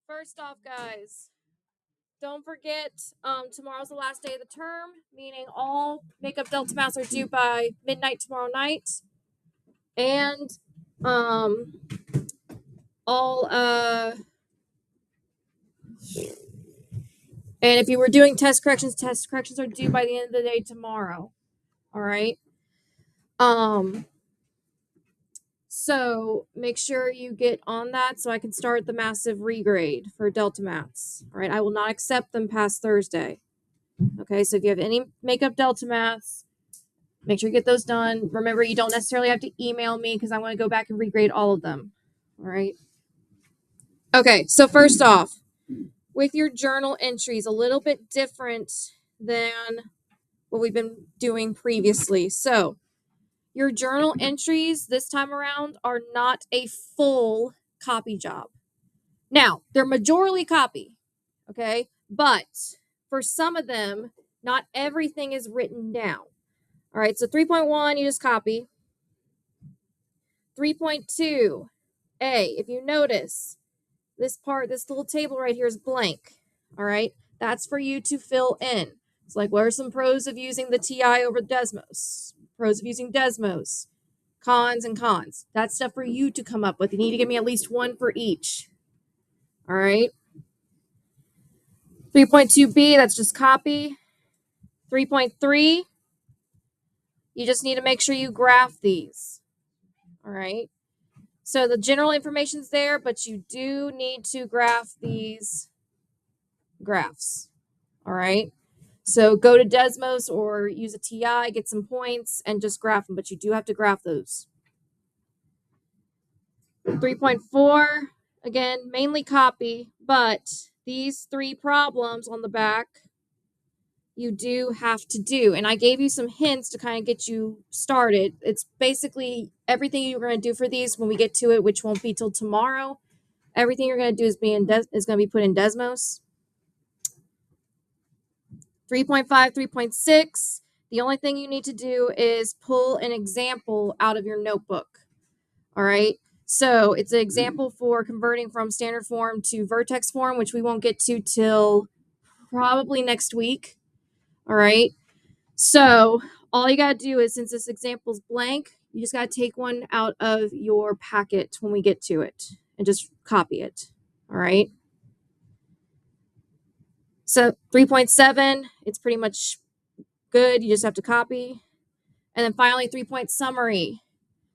First off, guys, don't forget, tomorrow's the last day of the term, meaning all makeup Delta Maths are due by midnight tomorrow night. And all and if you were doing test corrections are due by the end of the day tomorrow. All right. So make sure you get on that so I can start the massive regrade for Delta Maths. All right. I will not accept them past Thursday. Okay. So if you have any makeup Delta Maths, make sure you get those done. Remember, you don't necessarily have to email me because I want to go back and regrade all of them. All right. Okay. So first off, with your journal entries, a little bit different than what we've been doing previously. So your journal entries this time around are not a full copy job. Now, they're majorly copy, okay? But for some of them, not everything is written down. All right, so 3.1, you just copy. 3.2, A, if you notice, this little table right here is blank. All right, that's for you to fill in. It's like, what are some pros of using the TI over Desmos? Pros of using Desmos. Cons and cons. That's stuff for you to come up with. You need to give me at least one for each. All right. 3.2b, that's just copy. 3.3, you just need to make sure you graph these. All right. So the general information's there, but you do need to graph these graphs. All right. So go to Desmos or use a TI, get some points, and just graph them, but you do have to graph those. 3.4, again, mainly copy, but these 3 problems on the back, you do have to do. And I gave you some hints to kind of get you started. It's basically everything you're going to do for these when we get to it, which won't be till tomorrow. Everything you're going to do is going to be put in Desmos. 3.5, 3.6, the only thing you need to do is pull an example out of your notebook. All right. So it's an example for converting from standard form to vertex form, which we won't get to till probably next week. All right. So all you got to do is, since this example is blank, you just got to take one out of your packet when we get to it and just copy it. All right. So 3.7, it's pretty much good. You just have to copy. And then finally, 3-point summary.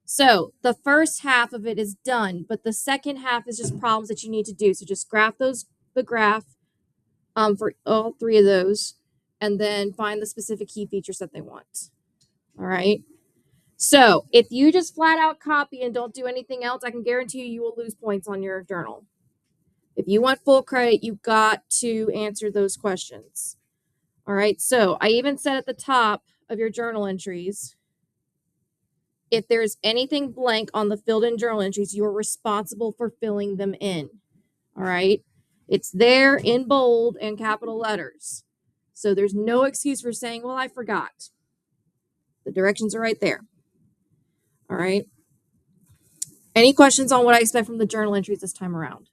So the first half of it is done, but the second half is just problems that you need to do. So just graph the graph for all 3 of those, and then find the specific key features that they want. All right. So if you just flat out copy and don't do anything else, I can guarantee you will lose points on your journal. If you want full credit, you've got to answer those questions. All right. So I even said at the top of your journal entries, if there's anything blank on the filled in journal entries, you are responsible for filling them in. All right. It's there in bold and capital letters. So there's no excuse for saying, well, I forgot. The directions are right there. All right. Any questions on what I expect from the journal entries this time around?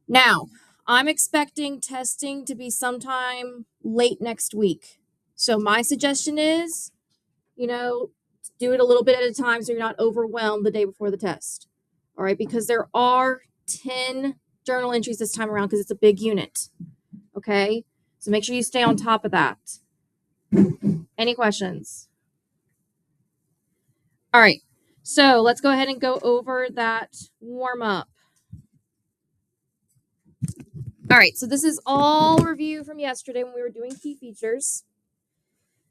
Now, I'm expecting testing to be sometime late next week. So my suggestion is, do it a little bit at a time so you're not overwhelmed the day before the test. All right, because there are 10 journal entries this time around because it's a big unit. Okay, so make sure you stay on top of that. Any questions? All right, so let's go ahead and go over that warm up. All right, so this is all review from yesterday when we were doing key features.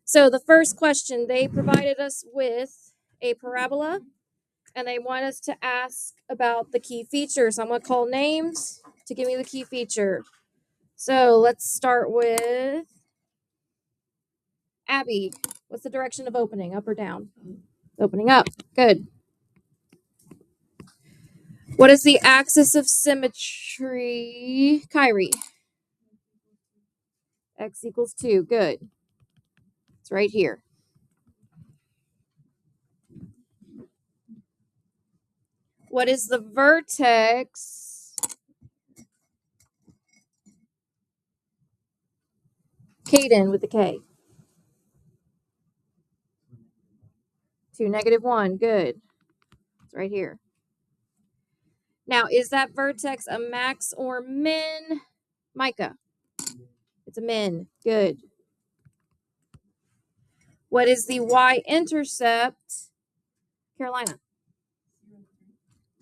So the first question, they provided us with a parabola, and they want us to ask about the key features. I'm going to call names to give me the key feature. So let's start with Abby. What's the direction of opening, up or down? Opening up. Good. What is the axis of symmetry? Kyrie. X equals 2. Good. It's right here. What is the vertex Caden with the K. 2, -1. Good. It's right here. Now, is that vertex a max or min? Micah. It's a min. Good. What is the y-intercept? Carolina.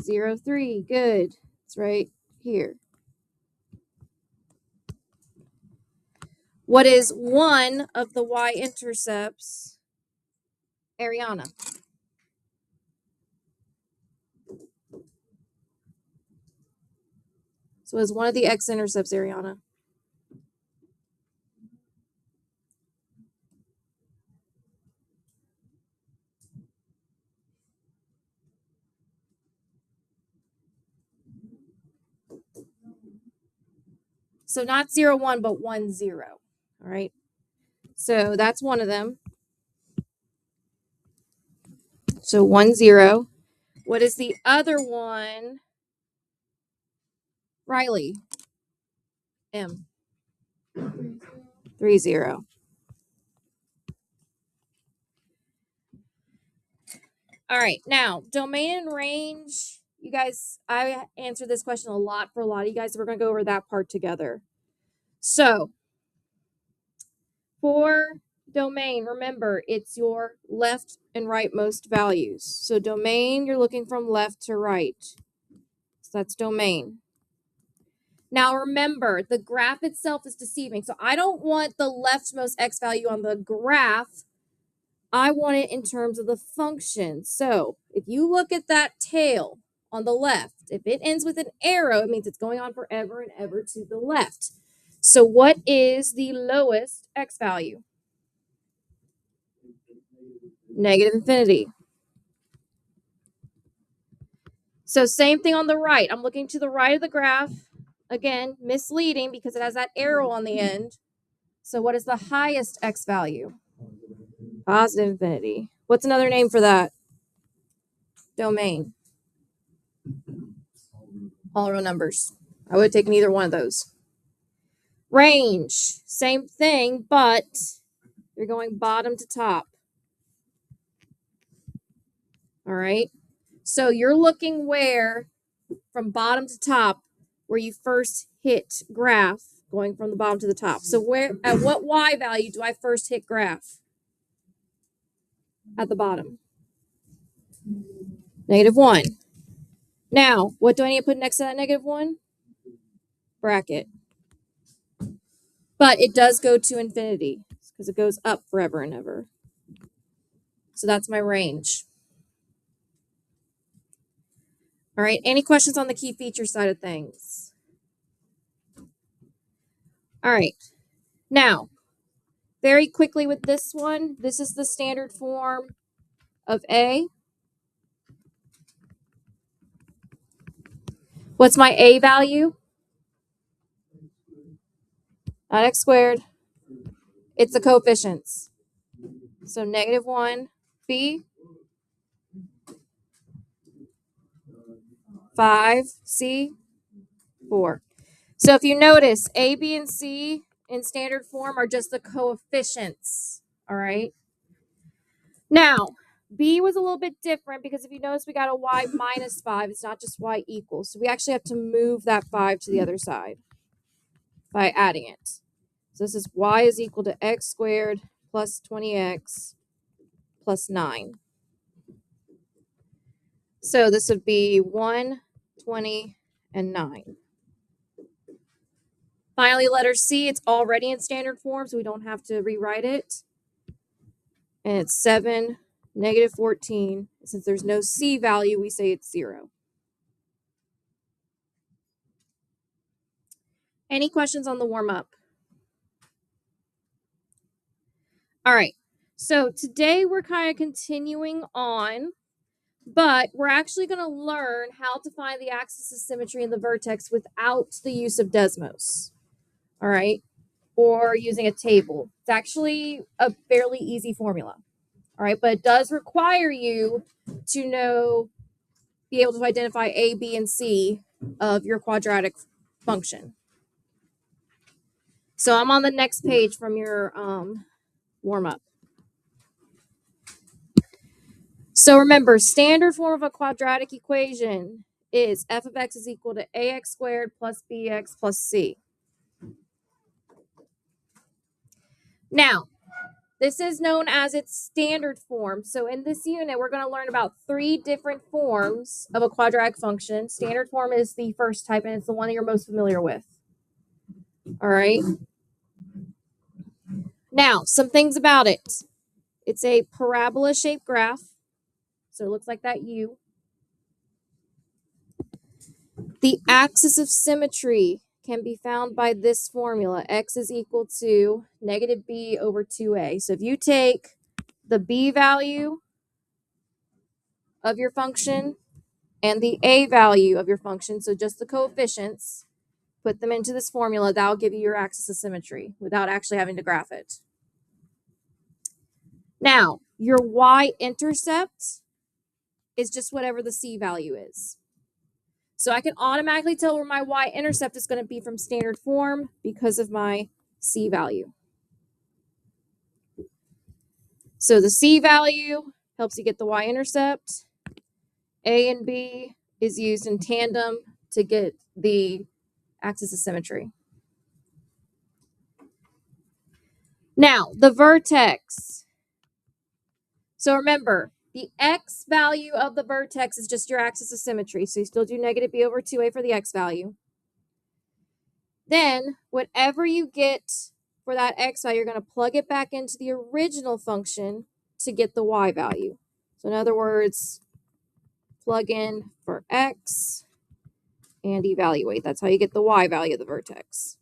0, 3. Good. It's right here. What is one of the y-intercepts? Ariana. So is one of the x-intercepts Ariana? So not 0, 1, but 1, 0. All right. So that's one of them. So 1, 0. What is the other one? Riley. M. 3, 0. All right. Now, domain and range. You guys, I answered this question a lot for a lot of you guys. So we're going to go over that part together. So for domain, remember, it's your left and rightmost values. So domain, you're looking from left to right. So that's domain. Now remember, the graph itself is deceiving. So I don't want the leftmost x value on the graph. I want it in terms of the function. So if you look at that tail on the left, if it ends with an arrow, it means it's going on forever and ever to the left. So what is the lowest x value? -infinity. So same thing on the right. I'm looking to the right of the graph. Again, misleading because it has that arrow on the end. So what is the highest x value? +infinity. What's another name for that? Domain. All real numbers. I would have taken either one of those. Range. Same thing, but you're going bottom to top. All right. So you're looking where, from bottom to top, where you first hit graph, going from the bottom to the top. So where, at what y value do I first hit graph? At the bottom. -1. Now, what do I need to put next to that -1? Bracket. But it does go to infinity because it goes up forever and ever. So that's my range. All right, any questions on the key feature side of things? All right, now, very quickly with this one, this is the standard form of A. What's my A value? Not x squared. It's the coefficients. So -1, B, 5, C, 4. So if you notice, A, B, and C in standard form are just the coefficients, all right? Now, B was a little bit different because if you notice, we got a y -5. It's not just y equals. So we actually have to move that 5 to the other side by adding it. So this is y is equal to x squared plus 20x plus 9. So this would be 1, 20, and 9. Finally, letter C, it's already in standard form, so we don't have to rewrite it. And it's 7, -14. Since there's no C value, we say it's 0. Any questions on the warm-up? All right. So today we're kind of continuing on, but we're actually going to learn how to find the axis of symmetry in the vertex without the use of Desmos. All right. Or using a table. It's actually a fairly easy formula. All right. But it does require you to be able to identify A, B, and C of your quadratic function. So I'm on the next page from your warm-up. So remember, standard form of a quadratic equation is f of x is equal to ax squared plus bx plus c. Now, this is known as its standard form. So in this unit, we're going to learn about 3 different forms of a quadratic function. Standard form is the first type, and it's the one that you're most familiar with. All right. Now, some things about it. It's a parabola-shaped graph. So it looks like that U. The axis of symmetry can be found by this formula. X is equal to negative b over 2a. So if you take the b value of your function and the a value of your function, so just the coefficients, put them into this formula, that'll give you your axis of symmetry without actually having to graph it. Now, your y-intercept is just whatever the c value is. So I can automatically tell where my y-intercept is going to be from standard form because of my c value. So the c value helps you get the y-intercept. A and b is used in tandem to get the axis of symmetry. Now, the vertex. So remember, the x value of the vertex is just your axis of symmetry. So you still do negative b over 2a for the x value. Then, whatever you get for that x value, you're going to plug it back into the original function to get the y value. So in other words, plug in for x and evaluate. That's how you get the y value of the vertex.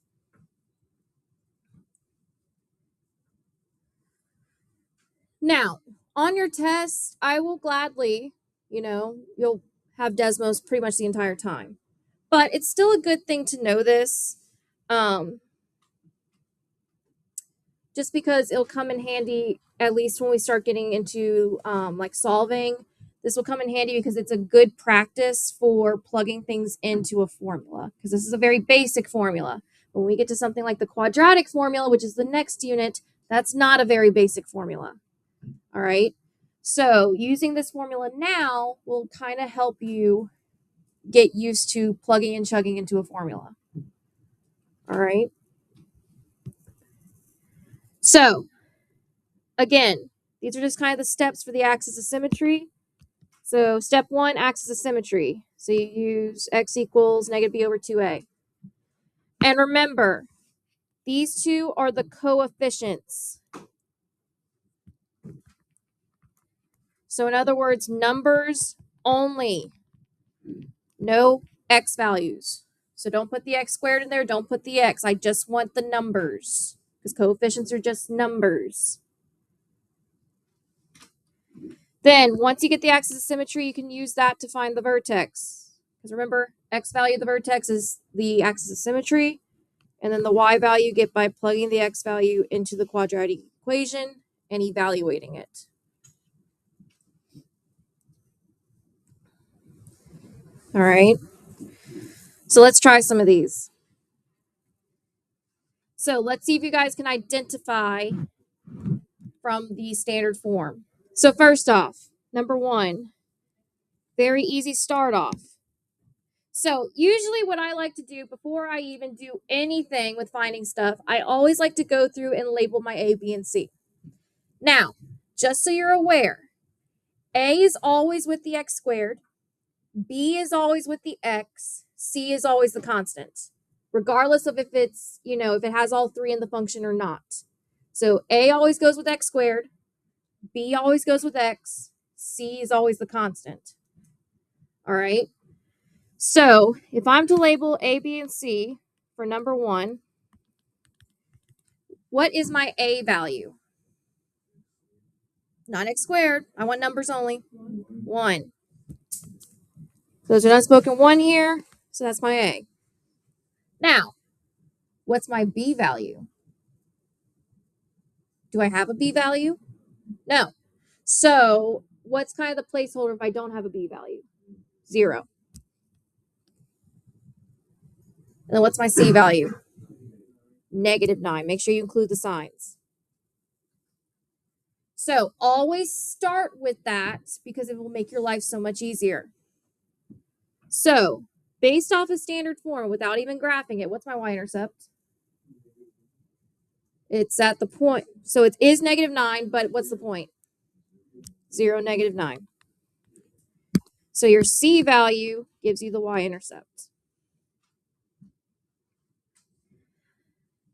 Now, on your test, I will gladly, you'll have Desmos pretty much the entire time. But it's still a good thing to know this, just because it'll come in handy, at least when we start getting into like solving. This will come in handy because it's a good practice for plugging things into a formula, because this is a very basic formula. When we get to something like the quadratic formula, which is the next unit, that's not a very basic formula. All right. So using this formula now will kind of help you get used to plugging and chugging into a formula. All right. So again, these are just kind of the steps for the axis of symmetry. So step 1, axis of symmetry. So you use x equals negative b over 2a. And remember, these two are the coefficients. So in other words, numbers only. No x values. So don't put the x squared in there. Don't put the x. I just want the numbers, because coefficients are just numbers. Then once you get the axis of symmetry, you can use that to find the vertex. Because remember, x value of the vertex is the axis of symmetry. And then the y value you get by plugging the x value into the quadratic equation and evaluating it. All right. So let's try some of these. So let's see if you guys can identify from the standard form. So first off, number 1, very easy start off. So usually what I like to do before I even do anything with finding stuff, I always like to go through and label my A, B, and C. Now, just so you're aware, A is always with the x squared, B is always with the x, C is always the constant, regardless of if it's, if it has all 3 in the function or not. So A always goes with x squared, B always goes with x, C is always the constant. All right. So if I'm to label A, B, and C for number 1, what is my A value? Not x squared. I want numbers only. 1. So there's an unspoken 1 here. So that's my A. Now, what's my B value? Do I have a B value? No. So what's kind of the placeholder if I don't have a B value? 0. And then what's my C value? -9. Make sure you include the signs. So always start with that because it will make your life so much easier. So based off of standard form, without even graphing it, what's my y-intercept? It's at the point. So it is -9, but what's the point? 0, -9. So your C value gives you the y-intercept.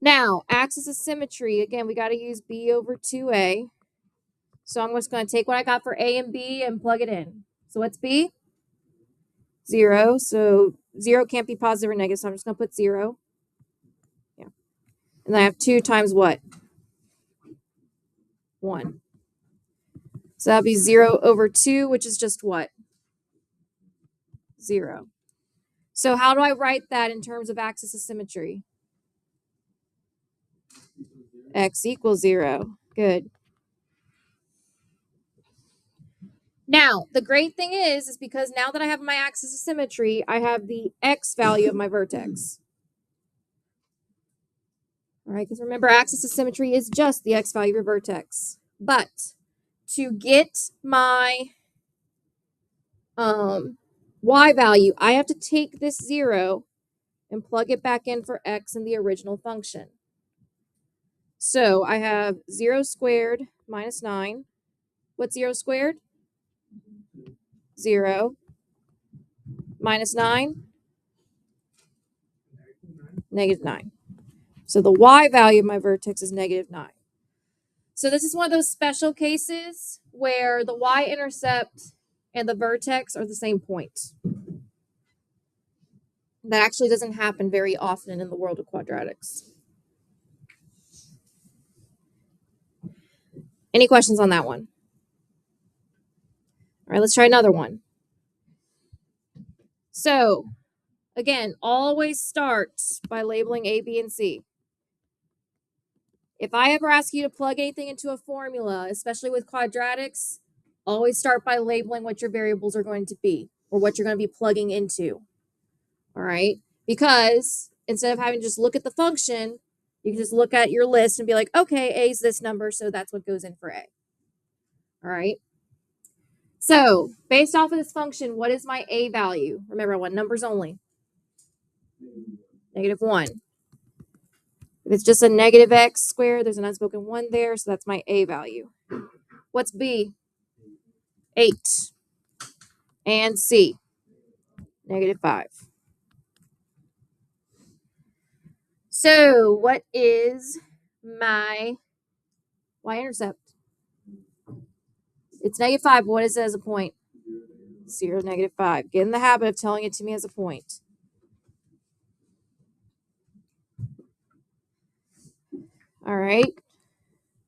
Now, axis of symmetry, again, we got to use B over 2A. So I'm just going to take what I got for A and B and plug it in. So what's B? 0. So 0 can't be positive or negative, so I'm just going to put 0. Yeah. And then I have 2 times what? 1. So that'll be 0 over 2, which is just what? 0. So how do I write that in terms of axis of symmetry? X equals 0. Good. Now, the great thing is because now that I have my axis of symmetry, I have the x value of my vertex. All right, because remember, axis of symmetry is just the x value of your vertex. But to get my y value, I have to take this 0 and plug it back in for x in the original function. So I have 0 squared minus 9. What's 0 squared? 0 minus 9, -9. So the y value of my vertex is -9. So this is one of those special cases where the y-intercept and the vertex are the same point. That actually doesn't happen very often in the world of quadratics. Any questions on that one? All right, let's try another one. So, again, always start by labeling A, B, and C. If I ever ask you to plug anything into a formula, especially with quadratics, always start by labeling what your variables are going to be or what you're going to be plugging into. All right? Because instead of having to just look at the function, you can just look at your list and be like, okay, A is this number, so that's what goes in for A. All right? So, based off of this function, what is my A value? Remember, I want numbers only. -1. If it's just a negative x squared, there's an unspoken 1 there, so that's my A value. What's B? 8. And C? -5. So, what is my y-intercept? It's -5. What is it as a point? 0, -5. Get in the habit of telling it to me as a point. All right.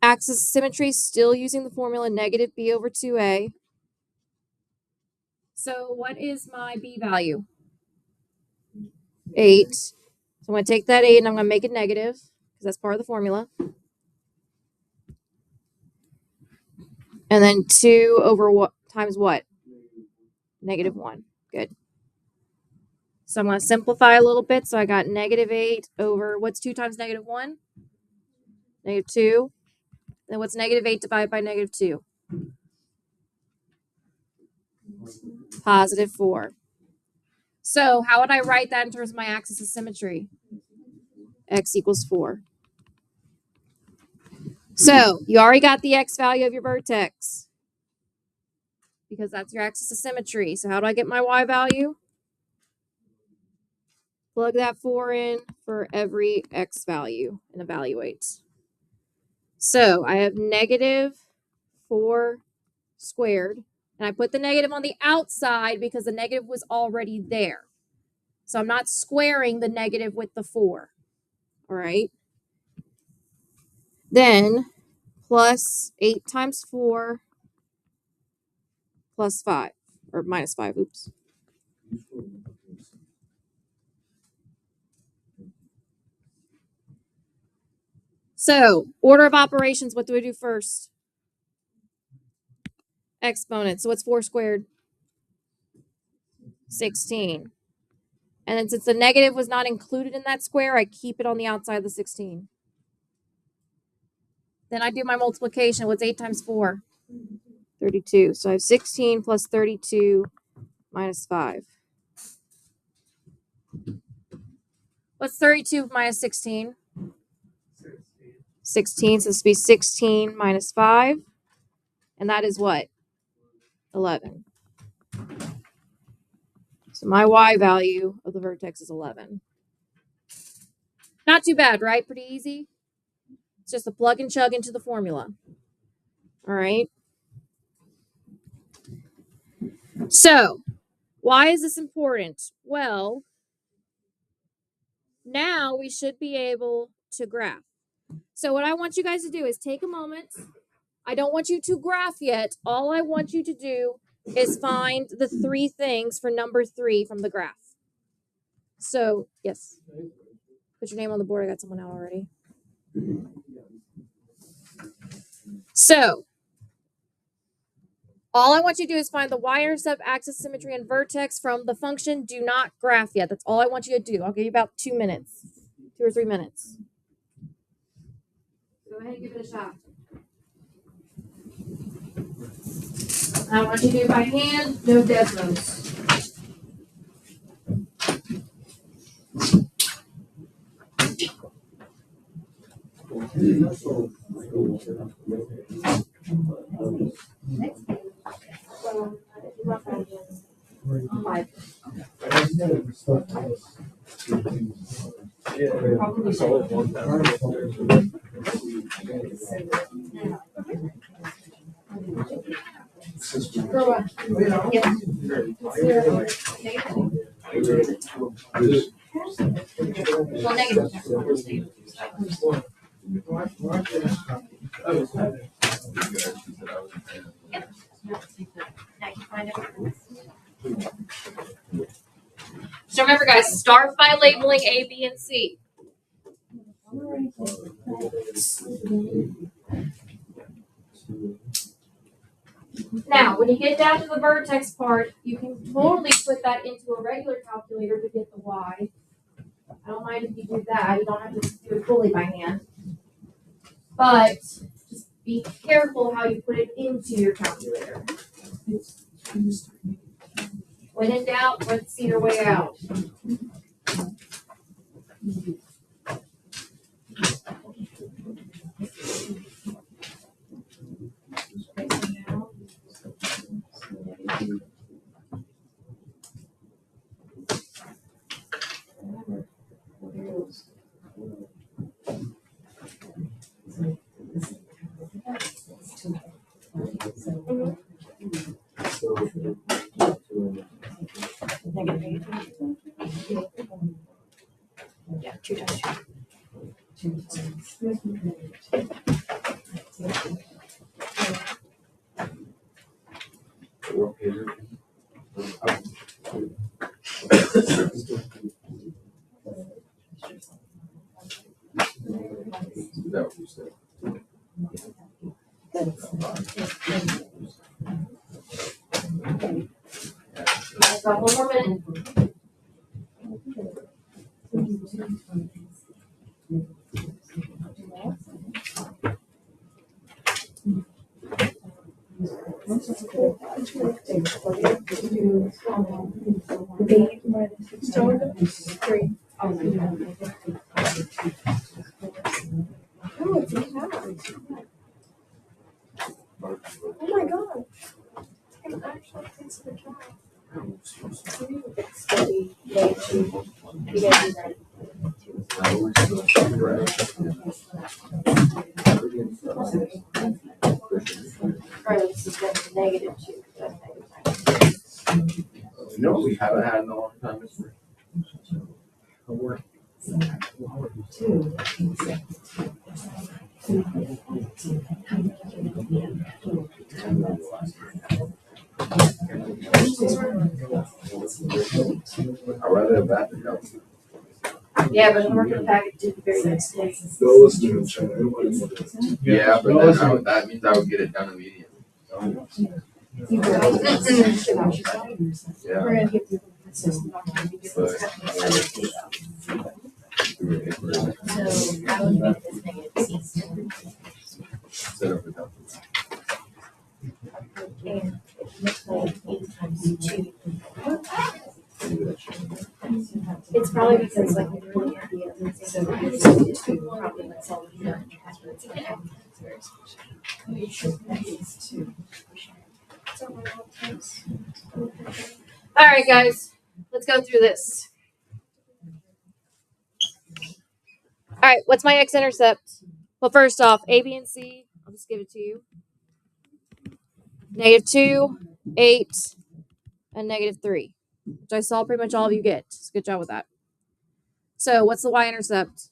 Axis of symmetry, still using the formula -b over 2a. So what is my b value? 8. So I'm going to take that 8 and I'm going to make it negative because that's part of the formula. And then 2 over what times what? -1. Good. So I'm going to simplify a little bit. So I got -8 over, what's 2 times -1? -2. Then what's -8 divided by -2? +4. So how would I write that in terms of my axis of symmetry? X equals 4. So you already got the x value of your vertex because that's your axis of symmetry. So how do I get my y value? Plug that 4 in for every x value and evaluate. So I have -4 squared. And I put the negative on the outside because the negative was already there. So I'm not squaring the negative with the 4. All right. Then plus 8 times 4 plus 5. Or -5. Oops. So, order of operations, what do I do first? Exponent. So what's 4 squared? 16. And then since the negative was not included in that square, I keep it on the outside of the 16. Then I do my multiplication. What's 8 times 4? 32. So I have 16 plus 32 minus 5. What's 32 minus 16? 16. So this would be 16 minus 5. And that is what? 11. So my y value of the vertex is 11. Not too bad, right? Pretty easy. It's just a plug and chug into the formula. All right. So, why is this important? Well, now we should be able to graph. So what I want you guys to do is take a moment. I don't want you to graph yet. All I want you to do is find the 3 things for number 3 from the graph. So, yes. Put your name on the board. I got someone out already. So, all I want you to do is find the y-intercept, axis symmetry, and vertex from the function. Do not graph yet. That's all I want you to do. I'll give you about 2 minutes. 2 or 3 minutes. Go ahead and give it a shot. I want you to do it by hand, no Desmos. So remember, guys, start by labeling A, B, and C. Now, when you get down to the vertex part, you can totally put that into a regular calculator to get the y. I don't mind if you do that. You don't have to do it fully by hand. But just be careful how you put it into your calculator. When in doubt, let's see your way out. Yeah, 2 times 2. I've got 1 more minute. Oh my god. No, we haven't had in a long time. I'd rather have that than help. Yeah, but I'm working back at the very next day. Yeah, but then that means I would get it done immediately. Yeah. It's probably because like we really have the other things that we're using to probably that's all we know. All right, guys, let's go through this. All right, what's my x-intercept? Well, first off, A, B, and C, I'll just give it to you. -2, 8, and -3, which I saw pretty much all of you get. So good job with that. So what's the y-intercept?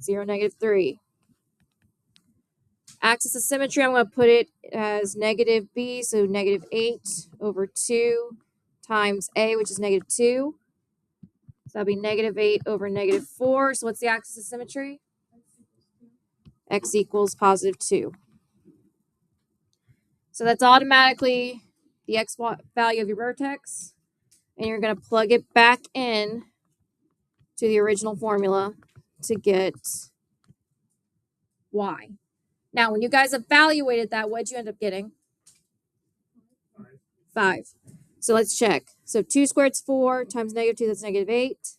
0, -3. Axis of symmetry, I'm going to put it as -b, so -8 over 2 times a, which is -2. So that'll be -8 over -4. So what's the axis of symmetry? X equals +2. So that's automatically the x value of your vertex. And you're going to plug it back in to the original formula to get y. Now, when you guys evaluated that, what did you end up getting? 5. So let's check. So 2 squared is 4 times -2, that's -8.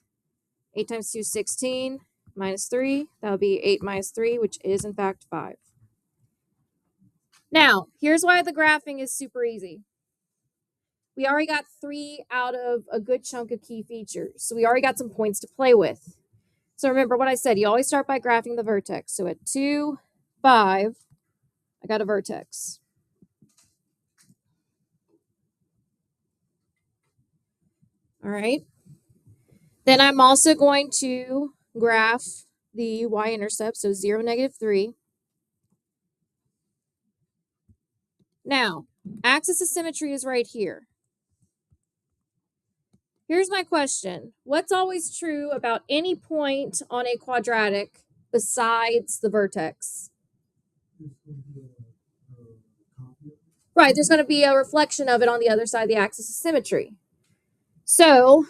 8 times 2 is 16, -3. That would be 8 minus 3, which is in fact 5. Now, here's why the graphing is super easy. We already got 3 out of a good chunk of key features. So we already got some points to play with. So remember what I said, you always start by graphing the vertex. So at 2, 5, I got a vertex. All right. Then I'm also going to graph the y-intercept, so 0, -3. Now, axis of symmetry is right here. Here's my question. What's always true about any point on a quadratic besides the vertex? Right, there's going to be a reflection of it on the other side of the axis of symmetry. So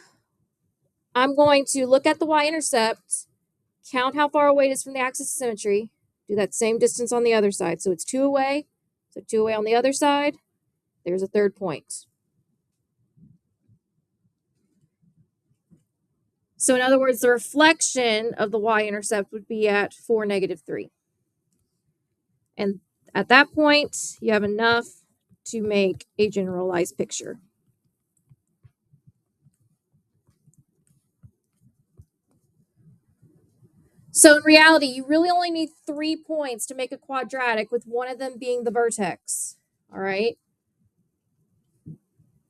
I'm going to look at the y-intercept, count how far away it is from the axis of symmetry, do that same distance on the other side. So it's 2 away. So 2 away on the other side. There's a third point. So in other words, the reflection of the y-intercept would be at 4, -3. And at that point, you have enough to make a generalized picture. So in reality, you really only need 3 points to make a quadratic, with one of them being the vertex. All right.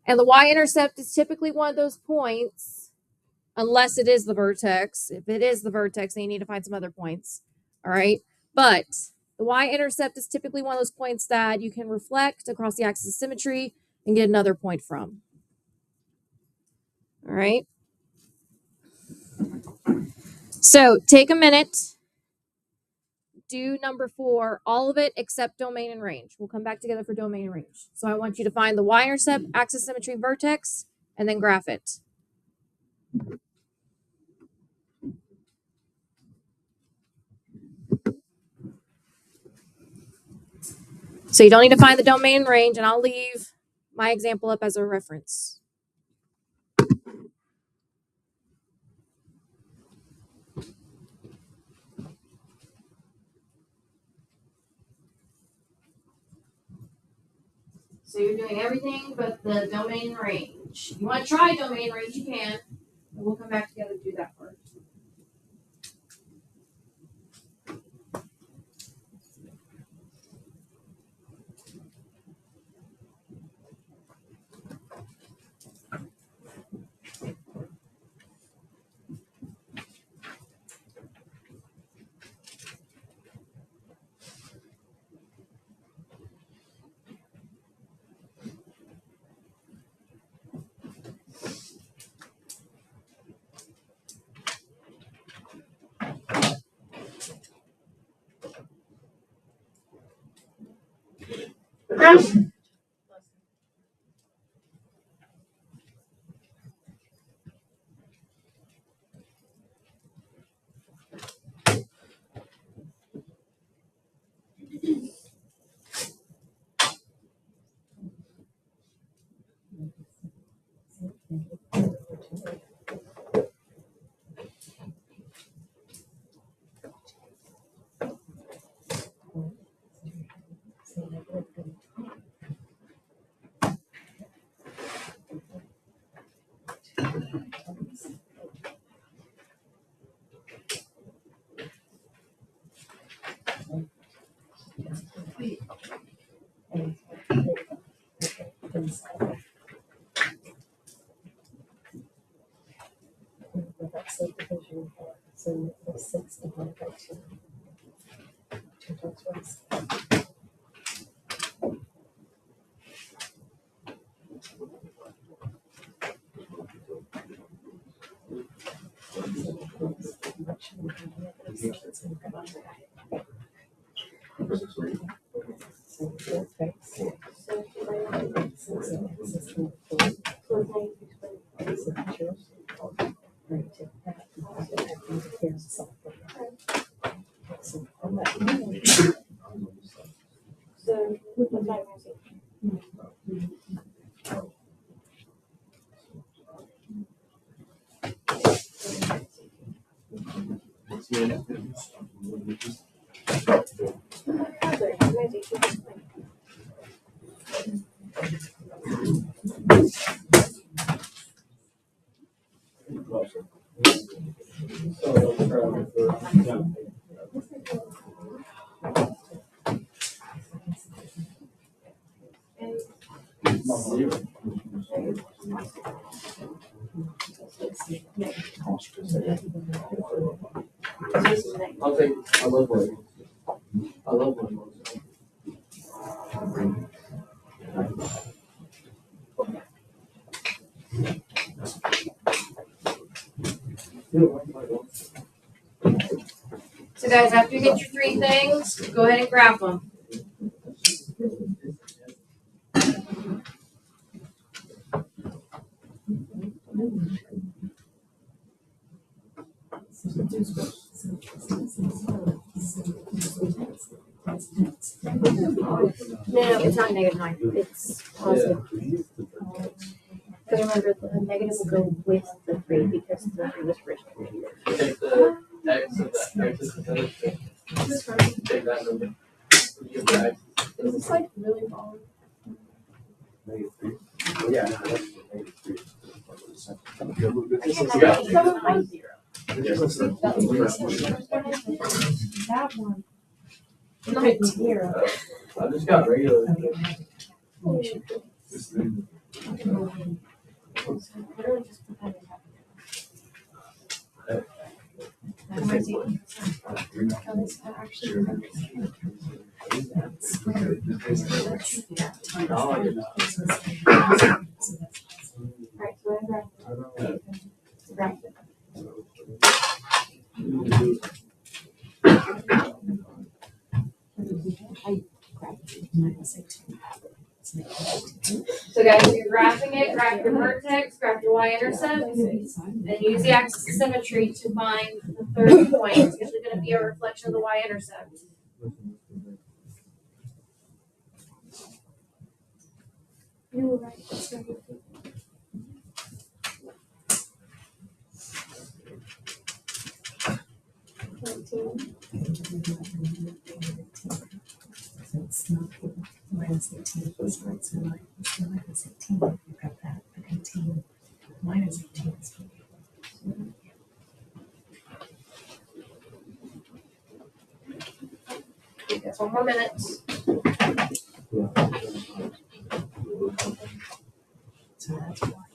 And the y-intercept is typically one of those points, unless it is the vertex. If it is the vertex, then you need to find some other points. All right. But the y-intercept is typically one of those points that you can reflect across the axis of symmetry and get another point from. All right. So take a minute. Do number 4, all of it except domain and range. We'll come back together for domain and range. So I want you to find the y-intercept, axis symmetry, vertex, and then graph it. So you don't need to find the domain and range, and I'll leave my example up as a reference. So you're doing everything but the domain and range. If you want to try domain and range, you can. And we'll come back together to do that part. I'll take. I love one. I love one. So guys, after you get your 3 things, go ahead and graph them. No, it's not -9. It's positive. Because remember, the negative will go with the 3 because the 3 was originally negative. Take the X of that. X is the other thing. Take that number. Give the X. Is this like really long? Yeah. That one. Not 0. I just got regular. So guys, if you're graphing it, graph your vertex, graph your y-intercept, and use the axis of symmetry to find the third point. It's usually going to be a reflection of the y-intercept. You were right. It's right. It's not -18 plus right, so like it's -18. You've got that, but 18 -18 is 40. Guys, 1 more minute. So that's why.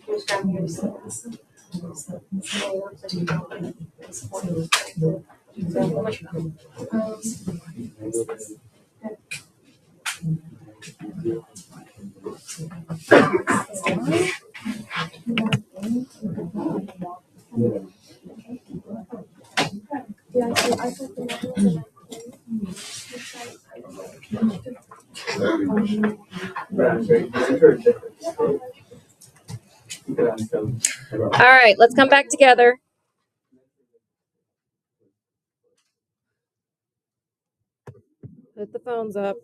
Just grab your All right, let's come back together. Put the phones up.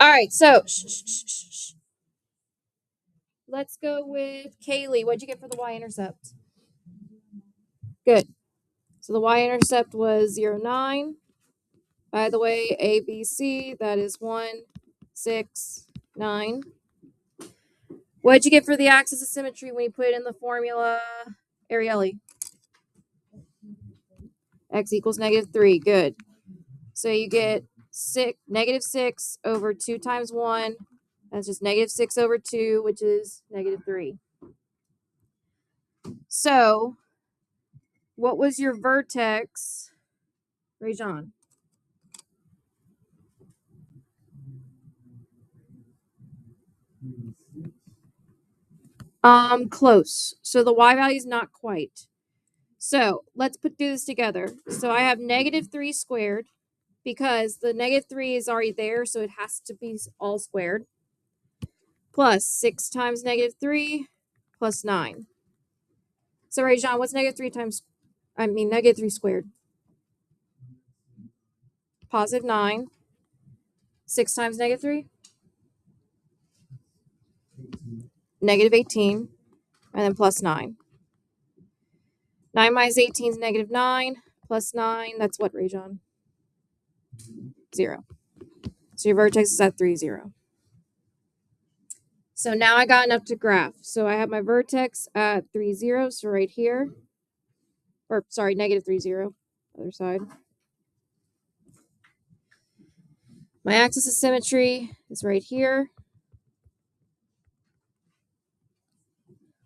All right, so shh, shh, shh, shh, shh. let's go with Kaylee. What'd you get for the y-intercept? Good. So the y-intercept was 0, 9. By the way, A, B, C, that is 1, 6, 9. What'd you get for the axis of symmetry when you put it in the formula, Ariely? X equals -3. Good. So you get -6 over 2 times 1. That's just -6 over 2, which is -3. So what was your vertex, Rajan? Close. So the y value is not quite. So let's do this together. So I have -3 squared because the -3 is already there, so it has to be all squared. Plus 6 times -3 plus 9. So Rajan, what's -3 squared? Positive 9. 6 times -3? -18. And then plus 9. 9 minus 18 is -9. Plus 9, that's what, Rajan? 0. So your vertex is at 3, 0. So now I got enough to graph. So I have my vertex at 3, 0. So right here. Or, sorry, -3, 0. Other side. My axis of symmetry is right here.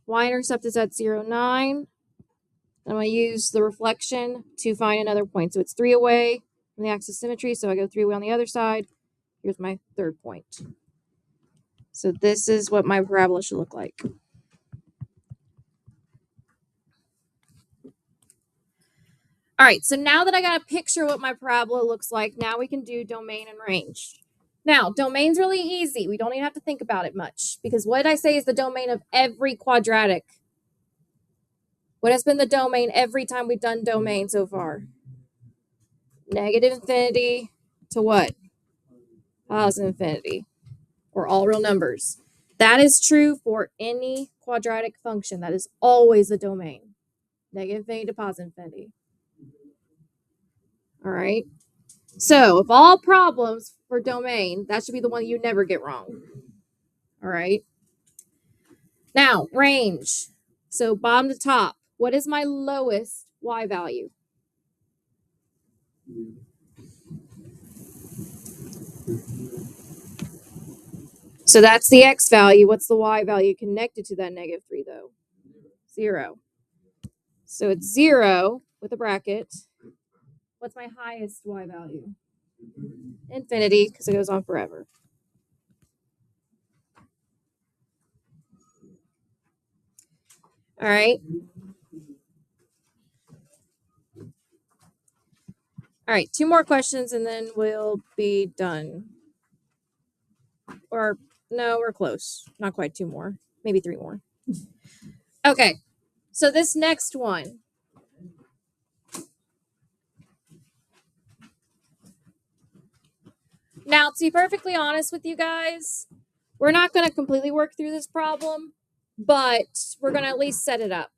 Y-intercept is at 0, 9. I'm going to use the reflection to find another point. So it's 3 away from the axis of symmetry. So I go 3 away on the other side. Here's my third point. So this is what my parabola should look like. All right, so now that I got a picture of what my parabola looks like, now we can do domain and range. Now, domain's really easy. We don't even have to think about it much because what did I say is the domain of every quadratic? What has been the domain every time we've done domain so far? -infinity to what? Positive infinity, or all real numbers. That is true for any quadratic function. That is always a domain. -infinity to positive infinity. All right. So of all problems for domain, that should be the one you never get wrong. All right. Now, range. So bottom to top, what is my lowest y value? So that's the x value. What's the y value connected to that -3 though? 0. So it's 0 with a bracket. What's my highest y value? Infinity, because it goes on forever. All right. All right, 2 more questions and then we'll be done. Or no, we're close. Not quite 2 more. Maybe 3 more. Okay. So this next one. Now, to be perfectly honest with you guys, we're not going to completely work through this problem, but we're going to at least set it up.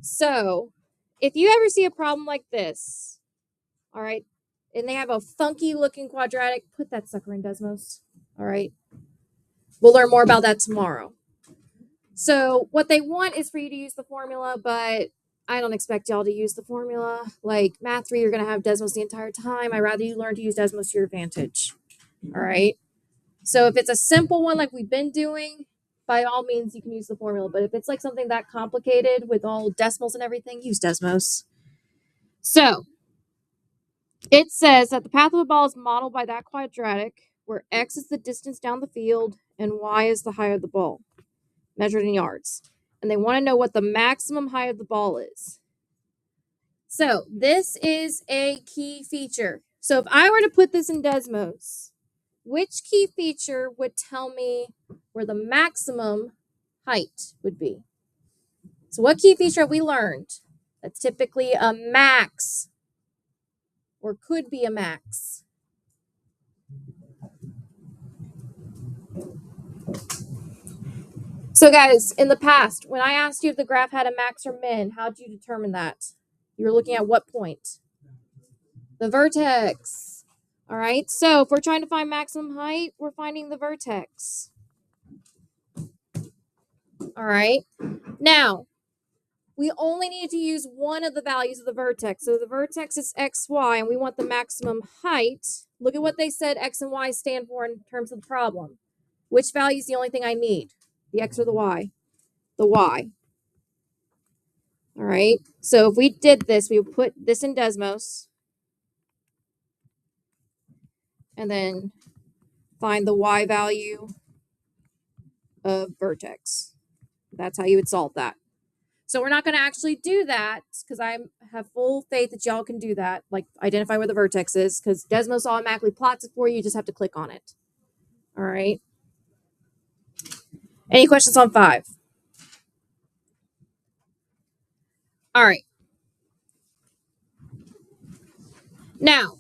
So, if you ever see a problem like this, all right, and they have a funky looking quadratic, put that sucker in Desmos. All right. We'll learn more about that tomorrow. So what they want is for you to use the formula, but I don't expect y'all to use the formula. Like Math 3, you're going to have Desmos the entire time. I'd rather you learn to use Desmos to your advantage. All right. So if it's a simple one like we've been doing, by all means, you can use the formula. But if it's like something that complicated with all decimals and everything, use Desmos. So it says that the path of a ball is modeled by that quadratic where x is the distance down the field and y is the height of the ball, measured in yards. And they want to know what the maximum height of the ball is. So this is a key feature. So if I were to put this in Desmos, which key feature would tell me where the maximum height would be? So what key feature have we learned? That's typically a max or could be a max. So guys, in the past, when I asked you if the graph had a max or min, how did you determine that? You were looking at what point? The vertex. All right, so if we're trying to find maximum height, we're finding the vertex. All right, now we only need to use one of the values of the vertex. So the vertex is xy, and we want the maximum height. Look at what they said x and y stand for in terms of the problem. Which value is the only thing I need? The x or the y? The y. All right, so if we did this, we would put this in Desmos and then find the y value of vertex. That's how you would solve that. So we're not going to actually do that because I have full faith that y'all can do that, like identify where the vertex is, because Desmos automatically plots it for you. You just have to click on it. All right. Any questions on 5? All right. Now,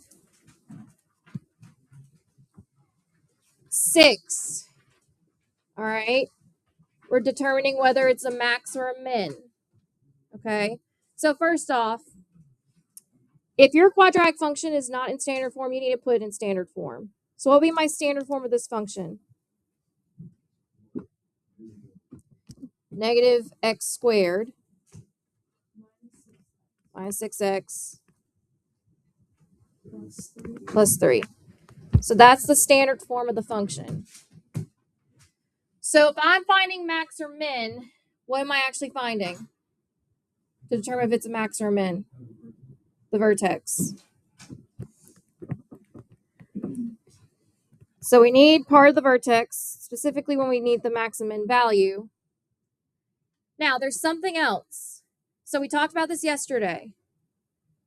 6. All right. We're determining whether it's a max or a min. Okay. So first off, if your quadratic function is not in standard form, you need to put it in standard form. So what will be my standard form of this function? Negative x squared minus 6x plus 3. So that's the standard form of the function. So if I'm finding max or min, what am I actually finding to determine if it's a max or a min? The vertex. So we need part of the vertex, specifically when we need the max and min value. Now, there's something else. So we talked about this yesterday.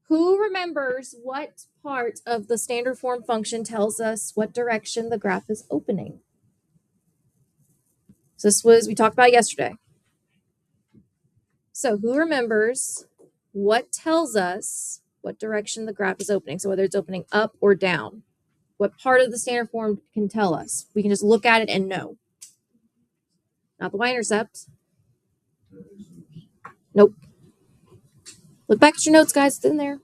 Who remembers what part of the standard form function tells us what direction the graph is opening? So this was, we talked about yesterday. So who remembers what tells us what direction the graph is opening? So whether it's opening up or down. What part of the standard form can tell us? We can just look at it and know. Not the y-intercept. Nope. Look back at your notes, guys. It's in there.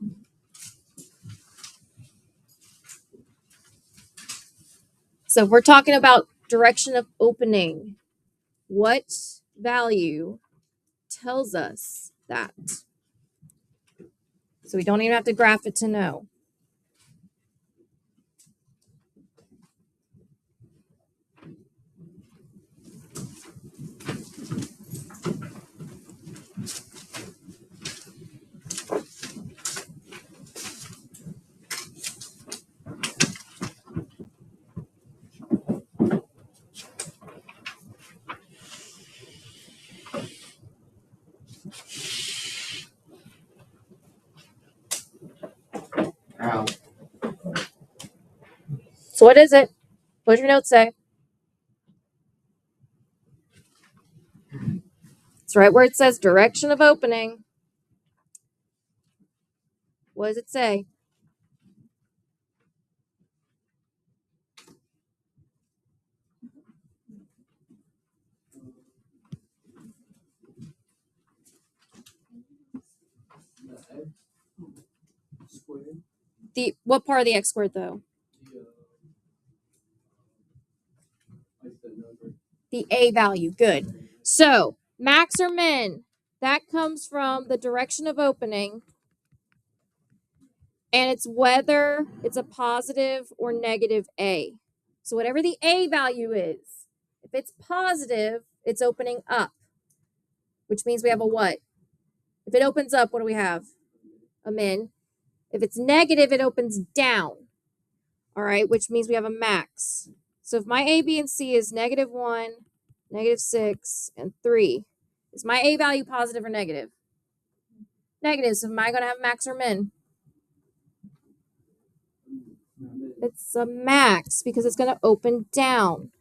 So if we're talking about direction of opening, what value tells us that? So we don't even have to graph it to know. Ow. So what is it? What does your notes say? It's right where it says direction of opening. What does it say? What part of the x squared though? The a value. Good. So max or min, that comes from the direction of opening, and it's whether it's a positive or negative a. So whatever the a value is, if it's positive, it's opening up, which means we have a what? If it opens up, what do we have? A min. If it's negative, it opens down. All right, which means we have a max. So if my a, b, and c is -1, -6, and 3, is my a value positive or negative? Negative. So am I going to have max or min? It's a max because it's going to open down.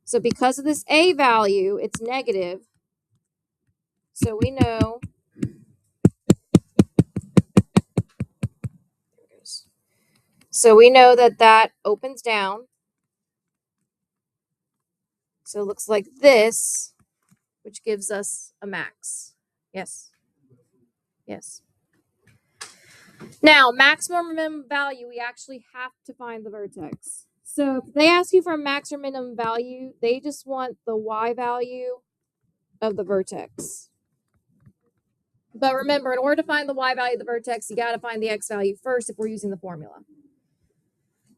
So because of this a value, it's negative. So we know. So we know that that opens down. So it looks like this. which gives us a max. Yes. Yes. Now, maximum or minimum value, we actually have to find the vertex. So if they ask you for a max or minimum value, they just want the y value of the vertex. But remember, in order to find the y value of the vertex, you got to find the x value first if we're using the formula.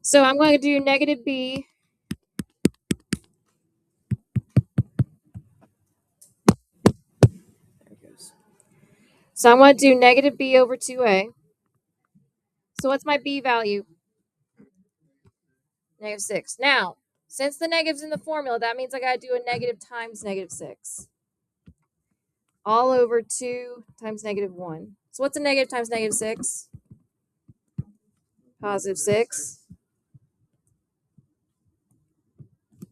So I'm going to do negative b. There it goes. So I'm going to do negative b over 2a. So what's my b value? Negative 6. Now, since the negative's in the formula, that means I got to do a negative times negative 6. All over 2 times negative 1. So what's a negative times negative 6? Positive 6.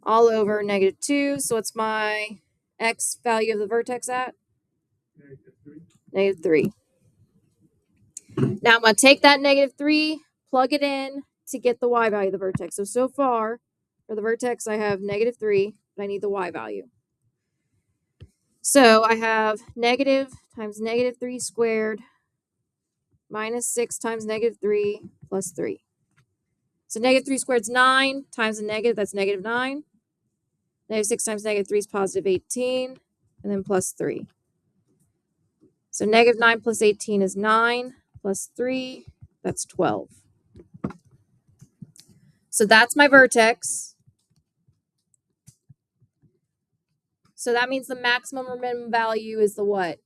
All over negative 2. So what's my x value of the vertex at? Negative 3. Now I'm going to take that negative 3, plug it in to get the y value of the vertex. So far, for the vertex, I have negative 3, but I need the y value. So I have negative times negative 3 squared minus 6 times negative 3 plus 3. So negative 3 squared is 9 times a negative, that's negative 9. Negative 6 times negative 3 is positive 18, and then plus 3. So negative 9 plus 18 is 9, plus 3, that's 12. So that's my vertex. So that means the maximum or minimum value is the what?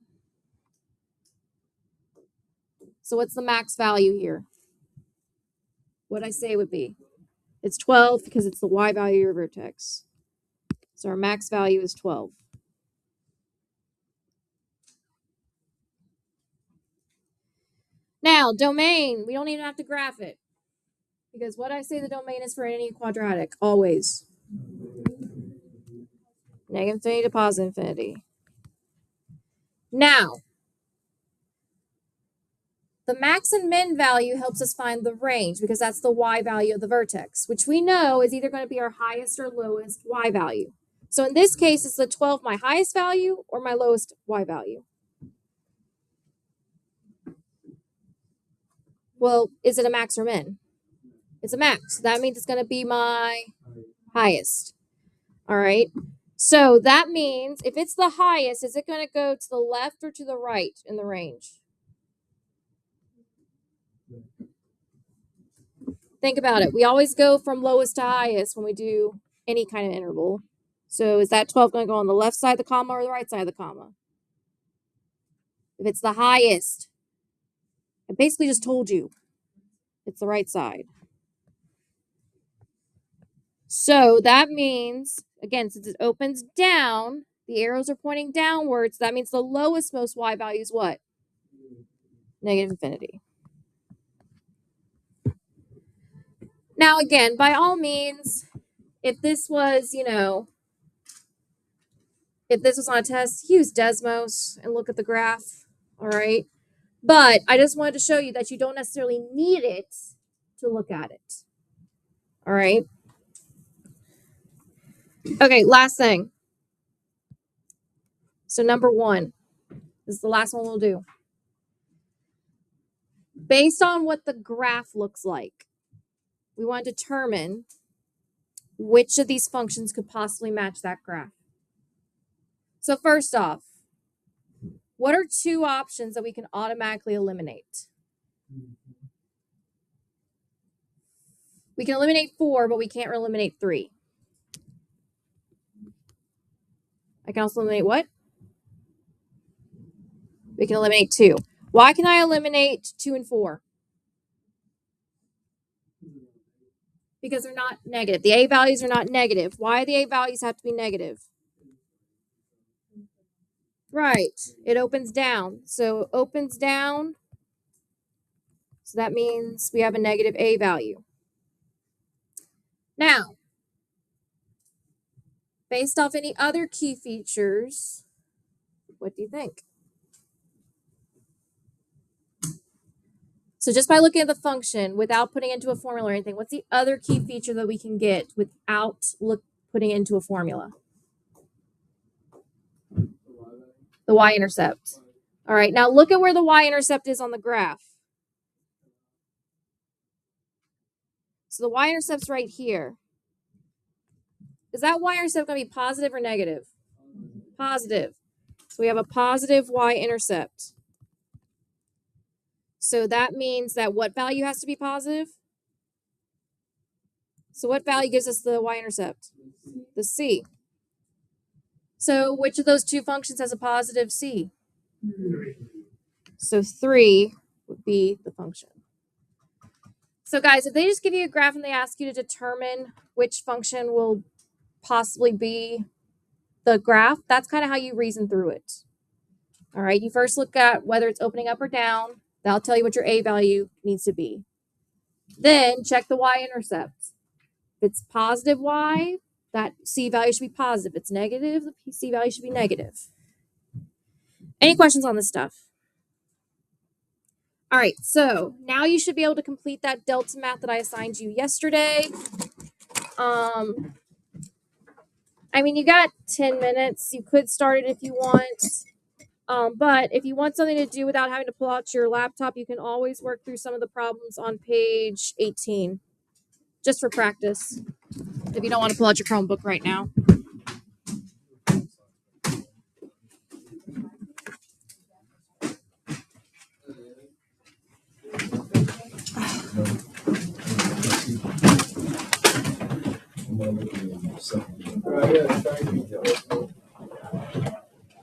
So what's the max value here? What I say it would be? It's 12 because it's the y value of your vertex. So our max value is 12. Now, domain, we don't even have to graph it. Because what I say the domain is for any quadratic, always. Negative infinity to positive infinity. Now, the max and min value helps us find the range because that's the y value of the vertex, which we know is either going to be our highest or lowest y value. So in this case, is the 12 my highest value or my lowest y value? Well, is it a max or min? It's a max. That means it's going to be my highest. All right. So that means if it's the highest, is it going to go to the left or to the right in the range? Think about it. We always go from lowest to highest when we do any kind of interval. So is that 12 going to go on the left side of the comma or the right side of the comma? If it's the highest, I basically just told you it's the right side. So that means, again, since it opens down, the arrows are pointing downwards. That means the lowest most y value is what? Negative infinity. Now, again, by all means, if this was, if this was on a test, use Desmos and look at the graph, all right? But I just wanted to show you that you don't necessarily need it to look at it, all right? Okay, last thing. So number 1, this is the last one we'll do. Based on what the graph looks like, we want to determine which of these functions could possibly match that graph. So first off, what are 2 options that we can automatically eliminate? We can eliminate 4, but we can't eliminate 3. I can also eliminate what? We can eliminate 2. Why can I eliminate 2 and 4? Because they're not negative. The a values are not negative. Why do the a values have to be negative? Right. It opens down. So it opens down. So that means we have a negative a value. Now, based off any other key features, what do you think? So just by looking at the function without putting it into a formula or anything, what's the other key feature that we can get without putting it into a formula? the y-intercept. All right, now look at where the y-intercept is on the graph. So the y-intercept's right here. Is that y-intercept going to be positive or negative? Positive. So we have a positive y-intercept. So that means that what value has to be positive? So what value gives us the y-intercept? The c. So which of those two functions has a positive c? So 3 would be the function. So guys, if they just give you a graph and they ask you to determine which function will possibly be the graph, that's kind of how you reason through it. All right, you first look at whether it's opening up or down. That'll tell you what your a value needs to be. Then check the y-intercept. If it's positive y, that c value should be positive. If it's negative, the c value should be negative. Any questions on this stuff? All right, so now you should be able to complete that delta math that I assigned you yesterday. I mean, you got 10 minutes. You could start it if you want. But if you want something to do without having to pull out your laptop, you can always work through some of the problems on page 18, just for practice, if you don't want to pull out your Chromebook right now. Right, yeah, thank you.